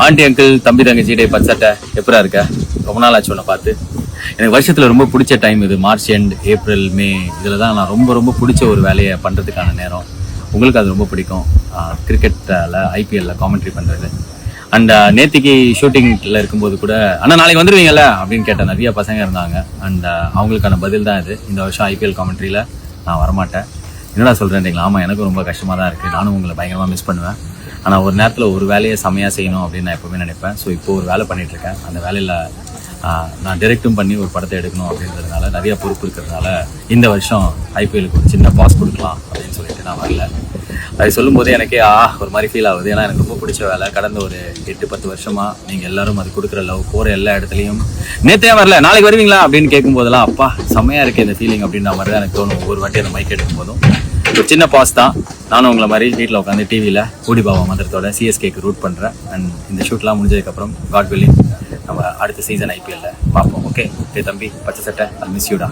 Aunty uncle தம்பி தங்கச்சி டே பச்சட்டை எப்படா இருக்க? ரொம்ப நாள் ஆச்சு உன்னை பார்த்து. எனக்கு வருஷத்துல ரொம்ப பிடிச்ச டைம் இது. மார்ச் எண்ட், ஏப்ரல், மே இதில் தான் நான் ரொம்ப பிடிச்ச ஒரு வேலையை பண்ணுறதுக்கான நேரம். உங்களுக்கு அது ரொம்ப பிடிக்கும். கிரிக்கெட்டில் ஐபிஎல்ல காமெண்ட்ரி பண்ணுறது. அண்ட் நேத்திக்கு ஷூட்டிங்கில் இருக்கும்போது கூட அண்ணா நாளைக்கு வந்துடுவீங்கல்ல அப்படின்னு கேட்ட நிறைய பசங்க இருந்தாங்க. அண்ட் அவங்களுக்கான பதில் தான் இது. இந்த வருஷம் ஐபிஎல் காமெண்ட்ரியில் நான் வரமாட்டேன். என்னடா சொல்கிறேன்ங்களா? ஆமாம், எனக்கும் ரொம்ப கஷ்டமாக தான் இருக்குது. நானும் உங்களை பயங்கரமாக மிஸ் பண்ணுவேன். ஆனால் ஒரு நேரத்தில் ஒரு வேலையை செமையாக செய்யணும் அப்படின்னு நான் எப்போவுமே நினைப்பேன். ஸோ இப்போது ஒரு வேலை பண்ணிகிட்ருக்கேன். அந்த வேலையில் நான் டைரெக்டும் பண்ணி ஒரு படத்தை எடுக்கணும் அப்படின்றதுனால நிறைய பொறுப்பு இருக்கிறதுனால இந்த வருஷம் ஐபிஎலுக்கு ஒரு சின்ன பாஸ் கொடுக்கலாம் அப்படின்னு சொல்லிட்டு நான் வரல. அது சொல்லும்போது எனக்கே ஒரு மாதிரி ஃபீல் ஆகுது. ஏன்னா எனக்கு ரொம்ப பிடிச்ச வேலை. கடந்த ஒரு 8-10 வருஷமாக நீங்கள் எல்லாரும் அது கொடுக்குற லவ் போகிற எல்லா இடத்துலையும் நேற்றே வரல நாளைக்கு வருவீங்களா அப்படின்னு கேட்கும்போதெல்லாம் அப்பா செம்மையாக இருக்குது இந்த ஃபீலிங் அப்படின்ற மாதிரி தான் எனக்கு தோணும். ஒவ்வொரு வாட்டி அந்த மைக் எடுக்கும் போதும் ஒரு சின்ன பாஸ் தான். நானும் உங்களை மாதிரி வீட்டில் உட்காந்து டிவியில் கூடி பாவா மந்திரத்தோட சிஎஸ்கேக்கு ரூட் பண்ணுறேன். அண்ட் இந்த ஷூட்லாம் முடிஞ்சதுக்கப்புறம் காட் வில்லிங் நம்ம அடுத்த சீசன் ஐபிஎல்ல பார்ப்போம். ஓகே தம்பி பச்சை சட்டை, ஐ மிஸ் யூடா.